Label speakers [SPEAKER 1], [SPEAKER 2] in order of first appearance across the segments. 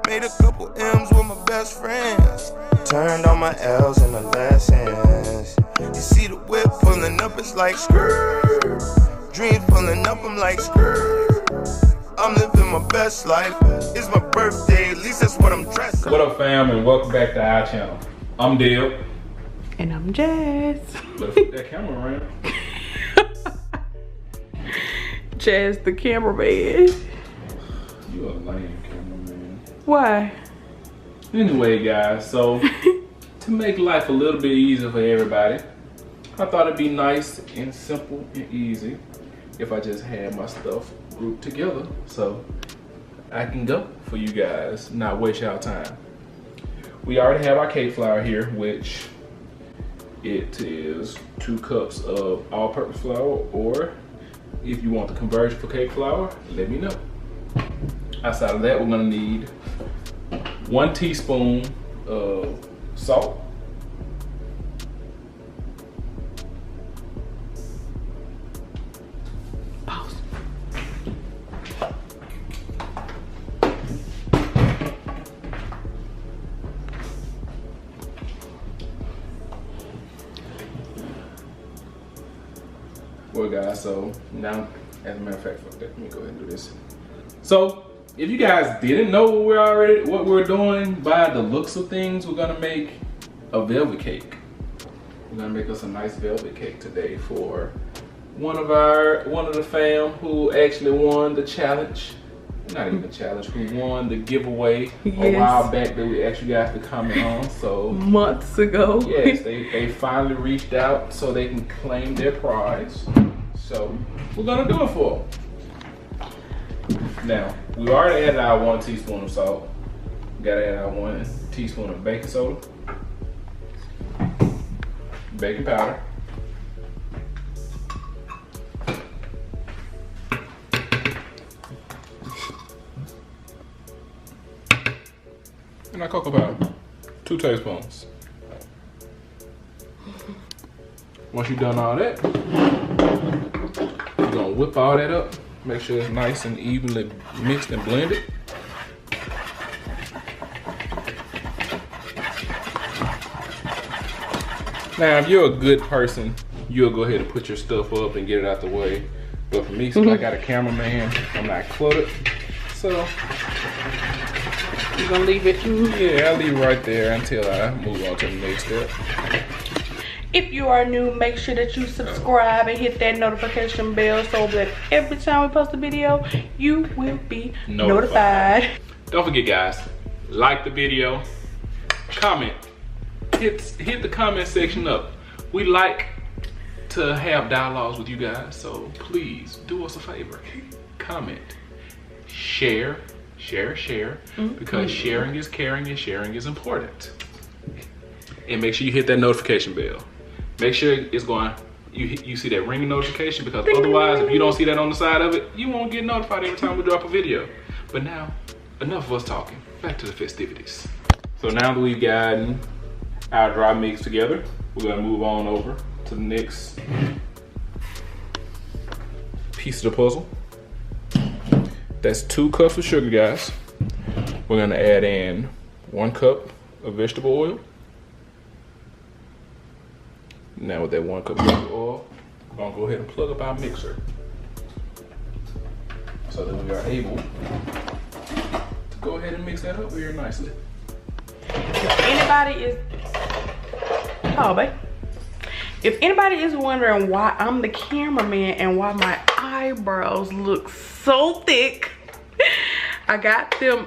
[SPEAKER 1] Made a couple M's with my best friends. Turned all my L's into lessons. You see the whip pulling up, it's like skirt. Dreams pulling up, I'm like skirt. I'm living my best life. It's my birthday, at least that's what I'm dressed.
[SPEAKER 2] What up, fam, and welcome back to our channel. I'm Dale.
[SPEAKER 3] And I'm Jazz.
[SPEAKER 2] Better flip that camera around.
[SPEAKER 3] Jazz the cameraman.
[SPEAKER 2] You a lame cameraman.
[SPEAKER 3] Why?
[SPEAKER 2] Anyway, guys, so to make life a little bit easier for everybody, I thought it'd be nice and simple and easy if I just had my stuff grouped together so I can go for you guys, not waste y'all time. We already have our cake flour here, which it is 2 cups of all-purpose flour, or if you want the conversion for cake flour, let me know. Outside of that, we're gonna need 1 teaspoon of salt,
[SPEAKER 3] Pause.
[SPEAKER 2] Well, guys, so now, as a matter of fact, fuck that, let me go ahead and do this. So, if you guys didn't know what we're doing, by the looks of things, we're gonna make a velvet cake. We're gonna make us a nice velvet cake today for one of the fam who actually won the challenge. Not even the challenge, who won the giveaway a while back that we asked you guys to comment on. So
[SPEAKER 3] months ago.
[SPEAKER 2] Yes, they finally reached out so they can claim their prize. So we're gonna do it for them. Now, we already added our 1 teaspoon of salt. We gotta add our 1 teaspoon of baking soda, baking powder, and our cocoa powder, 2 tablespoons. Once you've done all that, you're gonna whip all that up. Make sure it's nice and evenly mixed and blended. Now, if you're a good person, you'll go ahead and put your stuff up and get it out the way. But for me, since I got a cameraman, I'm not cluttered. So,
[SPEAKER 3] You gonna leave it?
[SPEAKER 2] yeah, I'll leave it right there until I move on to the next step.
[SPEAKER 3] If you are new, make sure that you subscribe and hit that notification bell so that every time we post a video, you will be notified.
[SPEAKER 2] Don't forget, guys, like the video, comment, hit the comment section up. We like to have dialogues with you guys, so please do us a favor. Comment, share, because sharing is caring and sharing is important. And make sure you hit that notification bell. Make sure it's going, you see that ringing notification, because otherwise, if you don't see that on the side of it, you won't get notified every time we drop a video. But now, enough of us talking. Back to the festivities. So now that we've gotten our dry mix together, we're gonna move on over to the next piece of the puzzle. That's 2 cups of sugar, guys. We're gonna add in 1 cup of vegetable oil. Now with that 1 cup of oil, we're gonna go ahead and plug up our mixer so that we are able to go ahead and mix that up very nicely.
[SPEAKER 3] If anybody is wondering why I'm the cameraman and why my eyebrows look so thick, I got them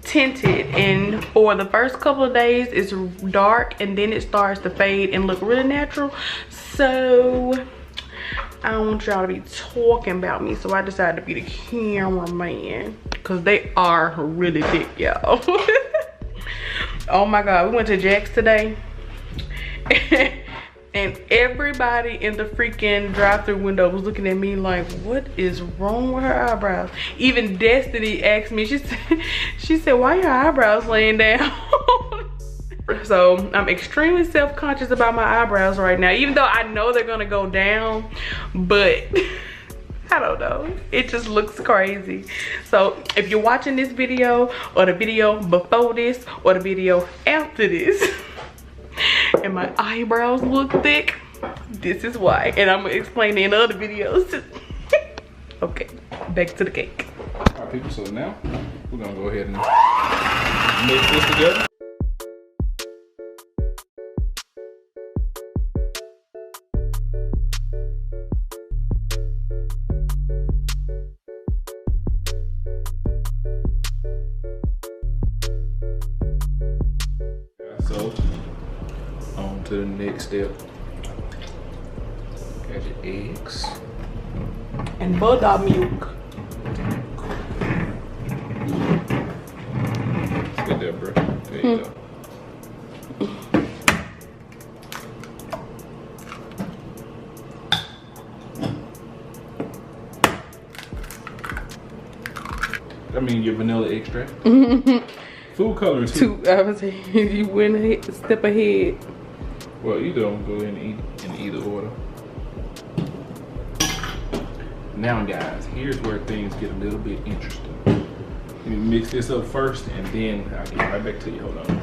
[SPEAKER 3] tinted, and for the first couple of days it's dark and then it starts to fade and look really natural. So I don't want y'all to be talking about me, so I decided to be the cameraman because they are really thick, y'all. Oh my god, we went to Jack's today and everybody in the freaking drive-thru window was looking at me like, what is wrong with her eyebrows? Even Destiny asked me, she said, why are your eyebrows laying down? So I'm extremely self-conscious about my eyebrows right now, even though I know they're gonna go down, but I don't know. It just looks crazy. So if you're watching this video or the video before this or the video after this and my eyebrows look thick, this is why. And I'm gonna explain it in other videos. Okay, back to the cake.
[SPEAKER 2] All right, people, so now we're gonna go ahead and mix this together. So, on to the next step. Got your eggs.
[SPEAKER 3] And buttermilk.
[SPEAKER 2] Get there, bro. There you go. I mean your vanilla extract. Food coloring too.
[SPEAKER 3] I was saying you went ahead, a step ahead.
[SPEAKER 2] Well, either I'm going to go in either order. Now guys, here's where things get a little bit interesting. Let me mix this up first and then I'll get right back to you. Hold on.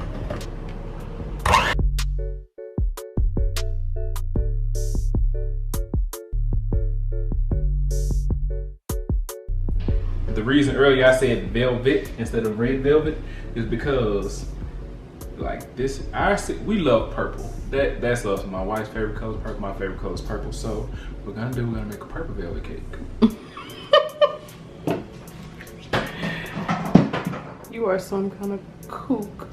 [SPEAKER 2] The reason earlier I said velvet instead of red velvet is because like this, we love purple. That's us. My wife's favorite color is purple. My favorite color is purple. So we're gonna make a purple velvet cake.
[SPEAKER 3] You are some kind of kook.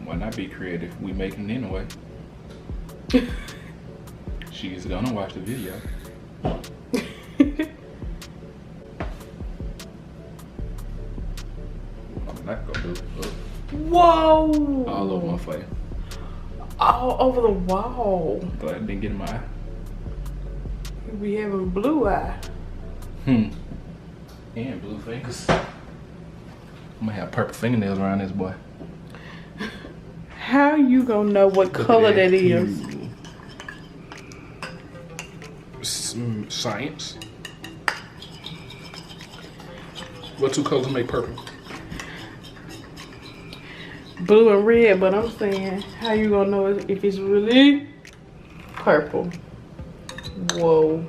[SPEAKER 2] Why not be creative? We making it anyway. She's gonna watch the video. I'm not gonna do it.
[SPEAKER 3] Whoa!
[SPEAKER 2] All over my face.
[SPEAKER 3] All over the wall.
[SPEAKER 2] Glad I didn't get in my eye.
[SPEAKER 3] You be having blue eye.
[SPEAKER 2] And blue fingers. I'm gonna have purple fingernails around this boy.
[SPEAKER 3] How you gonna know what color that is?
[SPEAKER 2] Science. What two colors make purple?
[SPEAKER 3] Blue and red, but I'm saying, how you gonna know if it's really purple? Whoa.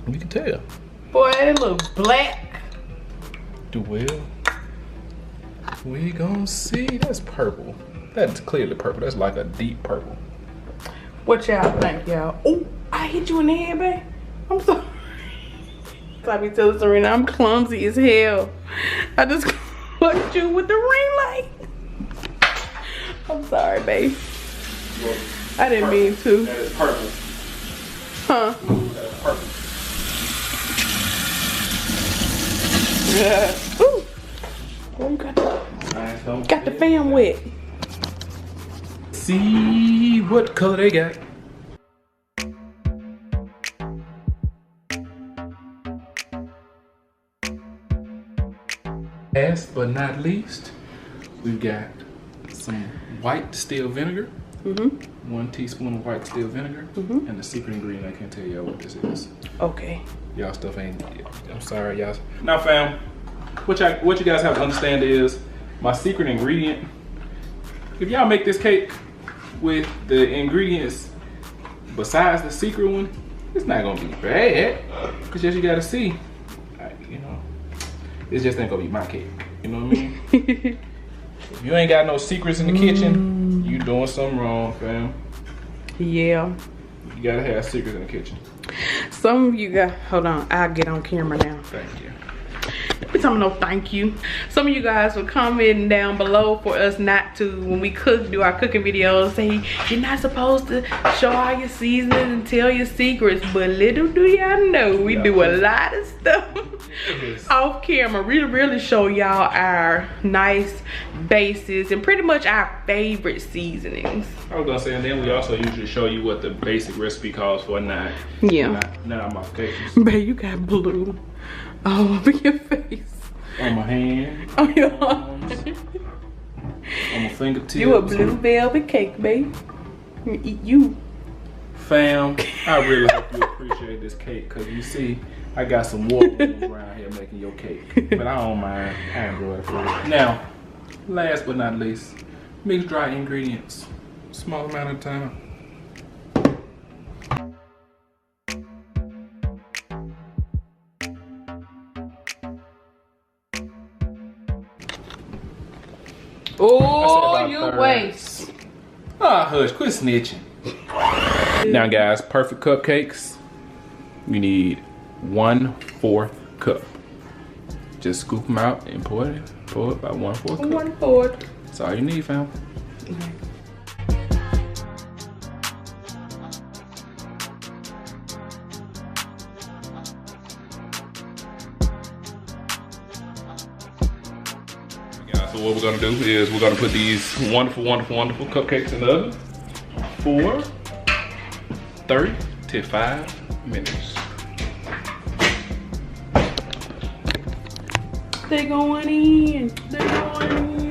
[SPEAKER 2] You can tell.
[SPEAKER 3] Boy, it look black.
[SPEAKER 2] Well, we gonna see. That's purple. That's clearly purple. That's like a deep purple.
[SPEAKER 3] What y'all think, y'all? Oh, I hit you in the head, babe. I'm sorry. I be telling Serena I'm clumsy as hell. I just caught you with the ring light. I'm sorry, babe.
[SPEAKER 2] Well,
[SPEAKER 3] I didn't mean to.
[SPEAKER 2] That is purple.
[SPEAKER 3] Huh?
[SPEAKER 2] That is purple.
[SPEAKER 3] Yeah. Ooh. Oh, you got the fan wet.
[SPEAKER 2] See what color they got. Last but not least, we've got some white distilled vinegar. 1 teaspoon of white distilled vinegar. And the secret ingredient, I can't tell y'all what this is.
[SPEAKER 3] Okay.
[SPEAKER 2] Y'all stuff ain't, I'm sorry, y'all. Now fam, what you guys have to understand is my secret ingredient. If y'all make this cake with the ingredients besides the secret one, it's not gonna be bad. It's just you gotta see, you know, it's just ain't gonna be my cake. You know what I mean? If you ain't got no secrets in the kitchen, you doing something wrong, fam.
[SPEAKER 3] Yeah.
[SPEAKER 2] You gotta have secrets in the kitchen.
[SPEAKER 3] Some of you guys, hold on, I'll get on camera now.
[SPEAKER 2] Thank you.
[SPEAKER 3] Be telling me no thank you. Some of you guys were commenting down below for us not to, when we do our cooking videos, say you're not supposed to show all your seasonings and tell your secrets, but little do y'all know we do a lot of stuff off camera. Really show y'all our nice bases and pretty much our favorite seasonings.
[SPEAKER 2] I was gonna say, and then we also usually show you what the basic recipe calls for, not our modifications.
[SPEAKER 3] Babe, you got blue all over your face.
[SPEAKER 2] On my hand.
[SPEAKER 3] On your
[SPEAKER 2] arms. on my fingertips.
[SPEAKER 3] You a blue velvet cake, babe. Eat you.
[SPEAKER 2] Fam, I really hope you appreciate this cake, because you see, I got some water around here making your cake. But I don't mind. I enjoy it for you. Now, last but not least, mix dry ingredients. Small amount of time.
[SPEAKER 3] Oh, you waste.
[SPEAKER 2] Ah, hush, quit snitching. Now guys, perfect cupcakes, you need 1/4 cup. Just scoop them out and pour it about 1/4 cup.
[SPEAKER 3] 1/4.
[SPEAKER 2] That's all you need, fam.
[SPEAKER 3] Okay.
[SPEAKER 2] So what we're gonna do is we're gonna put these wonderful, wonderful, wonderful cupcakes in the oven for 30 to 5 minutes.
[SPEAKER 3] They're going in. They're going in.